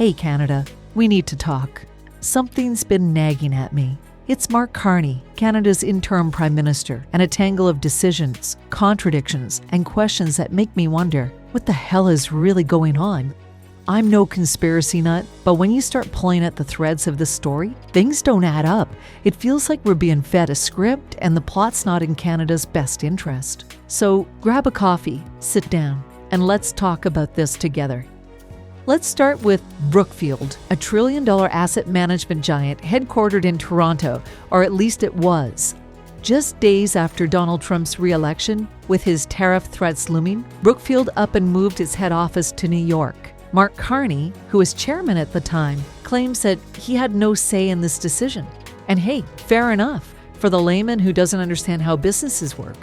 Hey Canada, we need to talk. Something's been nagging at me. It's Mark Carney, Canada's interim Prime Minister, and a tangle of decisions, contradictions, and questions that make me wonder, what the hell is really going on? I'm no conspiracy nut, but when you start pulling at the threads of the story, things don't add up. It feels like we're being fed a script and the plot's not in Canada's best interest. So grab a coffee, sit down, and let's talk about this together. Let's start with Brookfield, a $1 trillion asset management giant headquartered in Toronto, or at least it was. Just days after Donald Trump's re-election, with his tariff threats looming, Brookfield up and moved its head office to New York. Mark Carney, who was chairman at the time, claims that he had no say in this decision. And hey, fair enough, for the layman who doesn't understand how businesses work.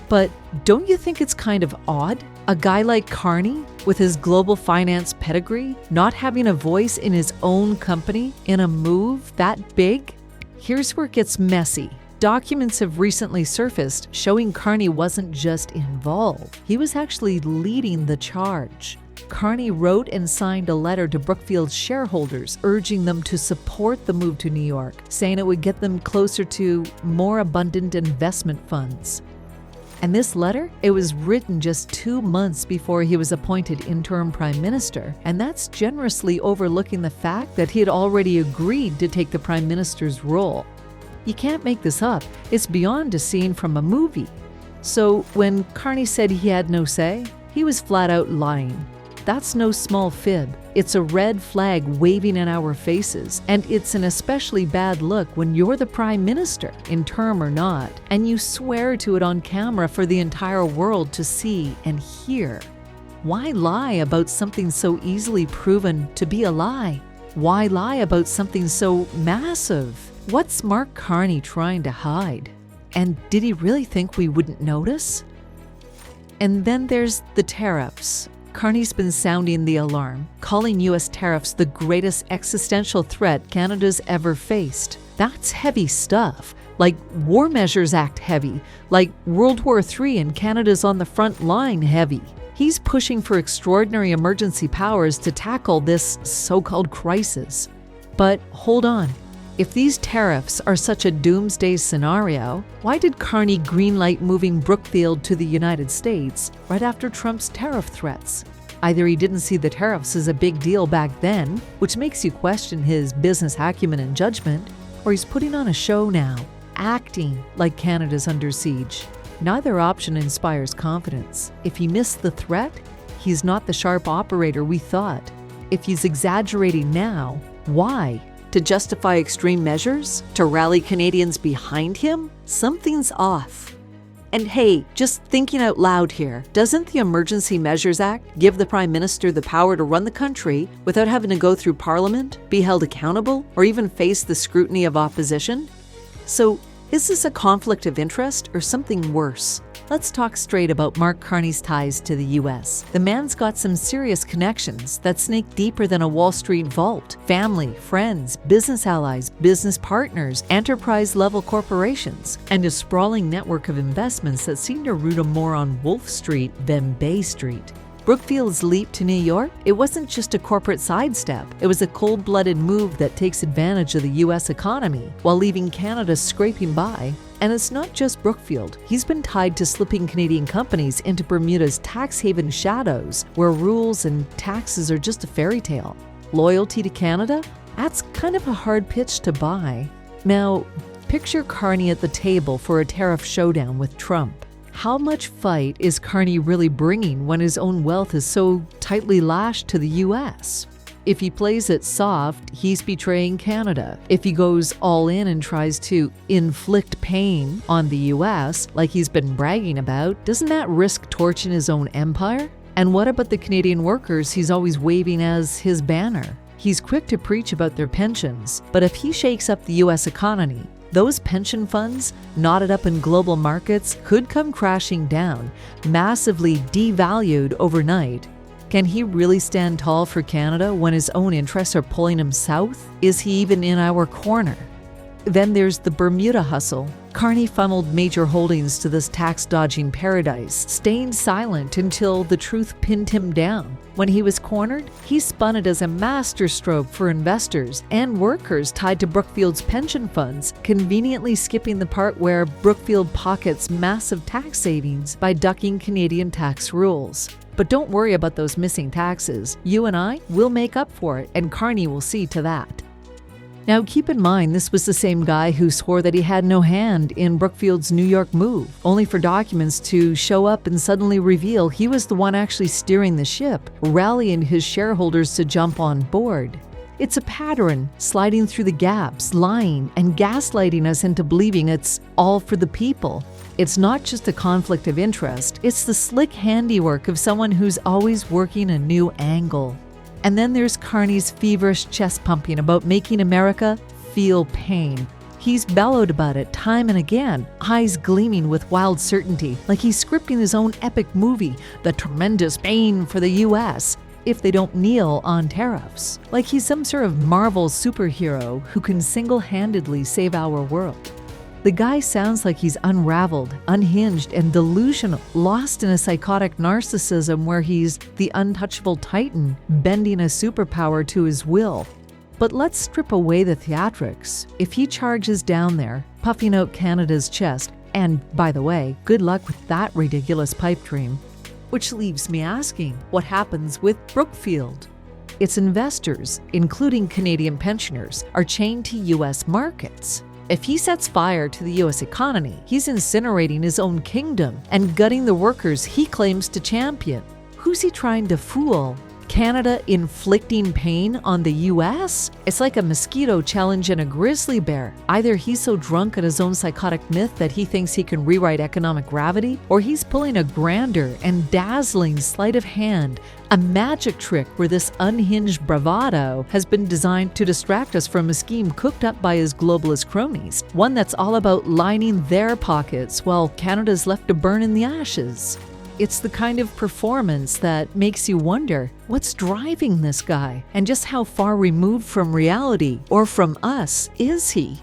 But don't you think it's kind of odd? A guy like Carney, with his global finance pedigree, not having a voice in his own company in a move that big? Here's where it gets messy. Documents have recently surfaced showing Carney wasn't just involved, he was actually leading the charge. Carney wrote and signed a letter to Brookfield's shareholders urging them to support the move to New York, saying it would get them closer to more abundant investment funds. And this letter, it was written just 2 months before he was appointed interim prime minister, and that's generously overlooking the fact that he had already agreed to take the prime minister's role. You can't make this up. It's beyond a scene from a movie. So when Carney said he had no say, he was flat out lying. That's no small fib. It's a red flag waving in our faces, and it's an especially bad look when you're the prime minister, interim or not, and you swear to it on camera for the entire world to see and hear. Why lie about something so easily proven to be a lie? Why lie about something so massive? What's Mark Carney trying to hide? And did he really think we wouldn't notice? And then there's the tariffs. Carney's been sounding the alarm, calling U.S. tariffs the greatest existential threat Canada's ever faced. That's heavy stuff, like War Measures Act heavy, like World War III and Canada's on the front line heavy. He's pushing for extraordinary emergency powers to tackle this so-called crisis. But hold on. If these tariffs are such a doomsday scenario, why did Carney greenlight moving Brookfield to the United States right after Trump's tariff threats? Either he didn't see the tariffs as a big deal back then, which makes you question his business acumen and judgment, or he's putting on a show now, acting like Canada's under siege. Neither option inspires confidence. If he missed the threat, he's not the sharp operator we thought. If he's exaggerating now, why? To justify extreme measures? To rally Canadians behind him? Something's off. And hey, just thinking out loud here, doesn't the Emergency Measures Act give the Prime Minister the power to run the country without having to go through Parliament, be held accountable, or even face the scrutiny of opposition? So, is this a conflict of interest or something worse? Let's talk straight about Mark Carney's ties to the U.S. The man's got some serious connections that snake deeper than a Wall Street vault. Family, friends, business allies, business partners, enterprise-level corporations, and a sprawling network of investments that seem to root him more on Wolf Street than Bay Street. Brookfield's leap to New York, it wasn't just a corporate sidestep. It was a cold-blooded move that takes advantage of the U.S. economy while leaving Canada scraping by. And it's not just Brookfield. He's been tied to slipping Canadian companies into Bermuda's tax haven shadows, where rules and taxes are just a fairy tale. Loyalty to Canada? That's kind of a hard pitch to buy. Now, picture Carney at the table for a tariff showdown with Trump. How much fight is Carney really bringing when his own wealth is so tightly lashed to the U.S.? If he plays it soft, he's betraying Canada. If he goes all in and tries to inflict pain on the U.S., like he's been bragging about, doesn't that risk torching his own empire? And what about the Canadian workers he's always waving as his banner? He's quick to preach about their pensions, but if he shakes up the U.S. economy, those pension funds, knotted up in global markets, could come crashing down, massively devalued overnight. Can he really stand tall for Canada when his own interests are pulling him south? Is he even in our corner? Then there's the Bermuda hustle. Carney funneled major holdings to this tax-dodging paradise, staying silent until the truth pinned him down. When he was cornered, he spun it as a masterstroke for investors and workers tied to Brookfield's pension funds, conveniently skipping the part where Brookfield pockets massive tax savings by ducking Canadian tax rules. But don't worry about those missing taxes. You and I will make up for it, and Carney will see to that. Now, keep in mind, this was the same guy who swore that he had no hand in Brookfield's New York move, only for documents to show up and suddenly reveal he was the one actually steering the ship, rallying his shareholders to jump on board. It's a pattern, sliding through the gaps, lying, and gaslighting us into believing it's all for the people. It's not just a conflict of interest, it's the slick handiwork of someone who's always working a new angle. And then there's Carney's feverish chest pumping about making America feel pain. He's bellowed about it time and again, eyes gleaming with wild certainty, like he's scripting his own epic movie, The Tremendous Pain for the U.S., if they don't kneel on tariffs. Like he's some sort of Marvel superhero who can single-handedly save our world. The guy sounds like he's unraveled, unhinged, and delusional, lost in a psychotic narcissism where he's the untouchable titan, bending a superpower to his will. But let's strip away the theatrics. If he charges down there, puffing out Canada's chest, and by the way, good luck with that ridiculous pipe dream. Which leaves me asking, what happens with Brookfield? Its investors, including Canadian pensioners, are chained to U.S. markets. If he sets fire to the U.S. economy, he's incinerating his own kingdom and gutting the workers he claims to champion. Who's he trying to fool? Canada inflicting pain on the U.S.? It's like a mosquito challenging a grizzly bear. Either he's so drunk on his own psychotic myth that he thinks he can rewrite economic gravity, or he's pulling a grander and dazzling sleight of hand, a magic trick where this unhinged bravado has been designed to distract us from a scheme cooked up by his globalist cronies, one that's all about lining their pockets while Canada's left to burn in the ashes. It's the kind of performance that makes you wonder, what's driving this guy? And just how far removed from reality, or from us, is he?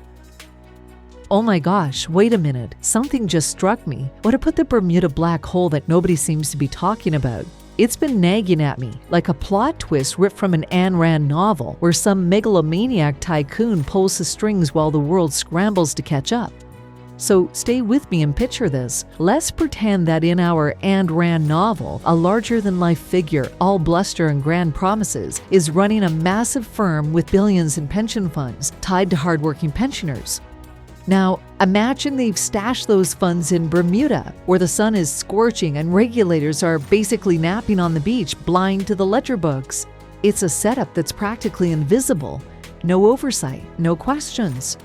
Oh my gosh, wait a minute. Something just struck me. What put the Bermuda black hole that nobody seems to be talking about? It's been nagging at me, like a plot twist ripped from an Ayn Rand novel, where some megalomaniac tycoon pulls the strings while the world scrambles to catch up. So stay with me and picture this. Let's pretend that in our Ayn Rand novel, a larger-than-life figure, all bluster and grand promises, is running a massive firm with billions in pension funds tied to hardworking pensioners. Now, imagine they've stashed those funds in Bermuda, where the sun is scorching and regulators are basically napping on the beach, blind to the ledger books. It's a setup that's practically invisible. No oversight, no questions.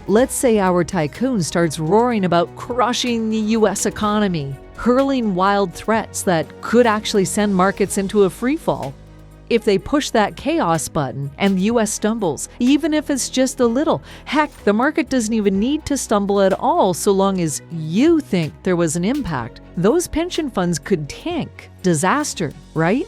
Let's say our tycoon starts roaring about crushing the U.S. economy, hurling wild threats that could actually send markets into a freefall. If they push that chaos button and the U.S. stumbles, even if it's just a little, heck, the market doesn't even need to stumble at all so long as you think there was an impact. Those pension funds could tank. Disaster, right?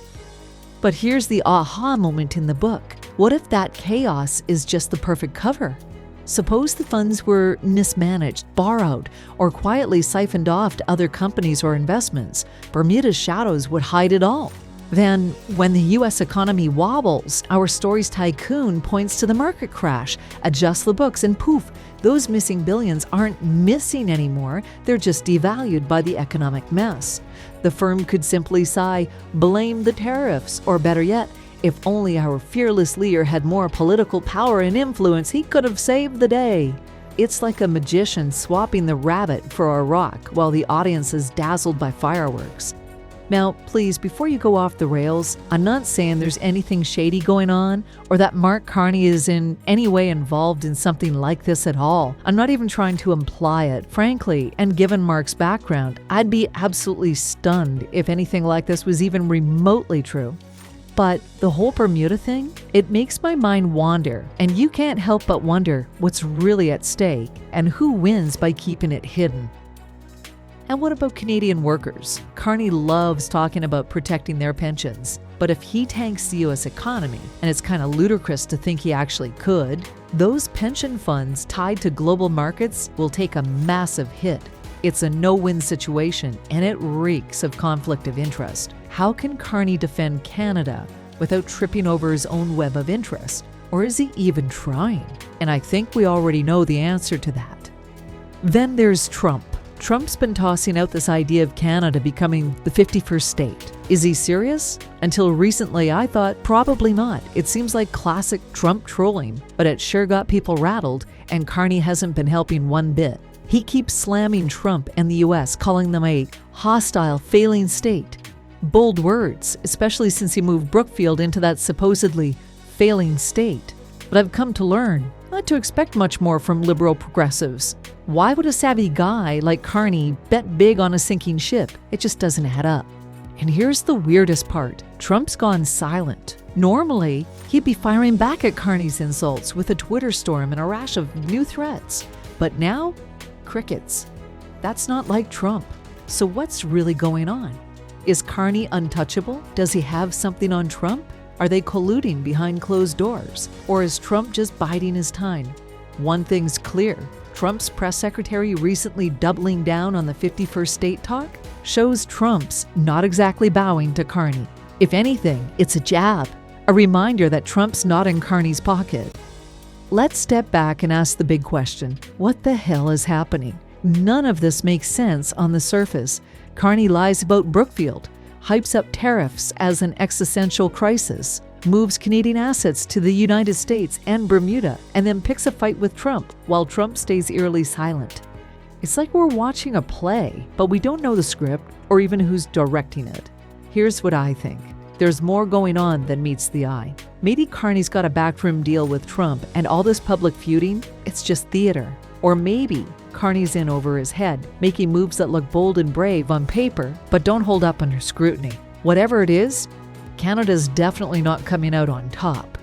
But here's the aha moment in the book. What if that chaos is just the perfect cover? Suppose the funds were mismanaged, borrowed, or quietly siphoned off to other companies or investments. Bermuda's shadows would hide it all. Then, when the U.S. economy wobbles, our story's tycoon points to the market crash, adjusts the books, and poof, those missing billions aren't missing anymore, they're just devalued by the economic mess. The firm could simply sigh, blame the tariffs, or better yet, if only our fearless leader had more political power and influence, he could have saved the day. It's like a magician swapping the rabbit for a rock while the audience is dazzled by fireworks. Now, please, before you go off the rails, I'm not saying there's anything shady going on or that Mark Carney is in any way involved in something like this at all. I'm not even trying to imply it. Frankly, and given Mark's background, I'd be absolutely stunned if anything like this was even remotely true. But the whole Bermuda thing, it makes my mind wander, and you can't help but wonder what's really at stake and who wins by keeping it hidden. And what about Canadian workers? Carney loves talking about protecting their pensions. But if he tanks the U.S. economy, and it's kind of ludicrous to think he actually could, those pension funds tied to global markets will take a massive hit. It's a no-win situation, and it reeks of conflict of interest. How can Carney defend Canada without tripping over his own web of interest? Or is he even trying? And I think we already know the answer to that. Then there's Trump. Trump's been tossing out this idea of Canada becoming the 51st state. Is he serious? Until recently, I thought probably not. It seems like classic Trump trolling, but it sure got people rattled, and Carney hasn't been helping one bit. He keeps slamming Trump and the US, calling them a hostile, failing state. Bold words, especially since he moved Brookfield into that supposedly failing state. But I've come to learn not to expect much more from liberal progressives. Why would a savvy guy like Carney bet big on a sinking ship? It just doesn't add up. And here's the weirdest part. Trump's gone silent. Normally, he'd be firing back at Carney's insults with a Twitter storm and a rash of new threats. But now, crickets. That's not like Trump. So what's really going on? Is Carney untouchable? Does he have something on Trump? Are they colluding behind closed doors? Or is Trump just biding his time? One thing's clear. Trump's press secretary recently doubling down on the 51st state talk shows Trump's not exactly bowing to Carney. If anything, it's a jab, a reminder that Trump's not in Carney's pocket. Let's step back and ask the big question. What the hell is happening? None of this makes sense on the surface. Carney lies about Brookfield, hypes up tariffs as an existential crisis, moves Canadian assets to the United States and Bermuda, and then picks a fight with Trump while Trump stays eerily silent. It's like we're watching a play, but we don't know the script or even who's directing it. Here's what I think. There's more going on than meets the eye. Maybe Carney's got a backroom deal with Trump, and all this public feuding, it's just theater. Or maybe Carney's in over his head, making moves that look bold and brave on paper, but don't hold up under scrutiny. Whatever it is, Canada's definitely not coming out on top.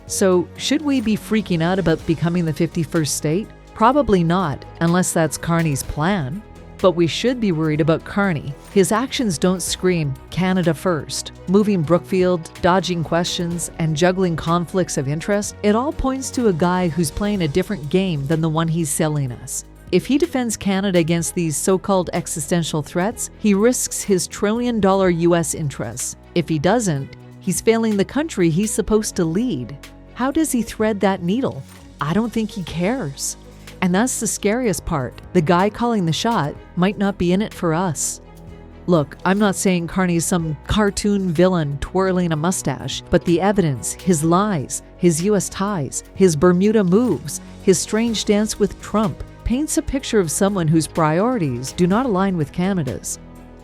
So, should we be freaking out about becoming the 51st state? Probably not, unless that's Carney's plan. But we should be worried about Carney. His actions don't scream Canada first. Moving Brookfield, dodging questions, and juggling conflicts of interest, it all points to a guy who's playing a different game than the one he's selling us. If he defends Canada against these so-called existential threats, he risks his trillion-dollar US interests. If he doesn't, he's failing the country he's supposed to lead. How does he thread that needle? I don't think he cares. And that's the scariest part. The guy calling the shot might not be in it for us. Look, I'm not saying Carney's some cartoon villain twirling a mustache, but the evidence, his lies, his US ties, his Bermuda moves, his strange dance with Trump, paints a picture of someone whose priorities do not align with Canada's.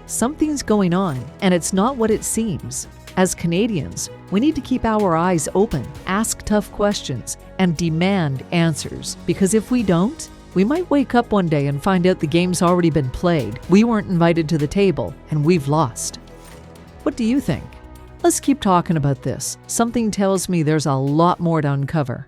Something's going on, and it's not what it seems. As Canadians, we need to keep our eyes open, ask tough questions, and demand answers. Because if we don't, we might wake up one day and find out the game's already been played, we weren't invited to the table, and we've lost. What do you think? Let's keep talking about this. Something tells me there's a lot more to uncover.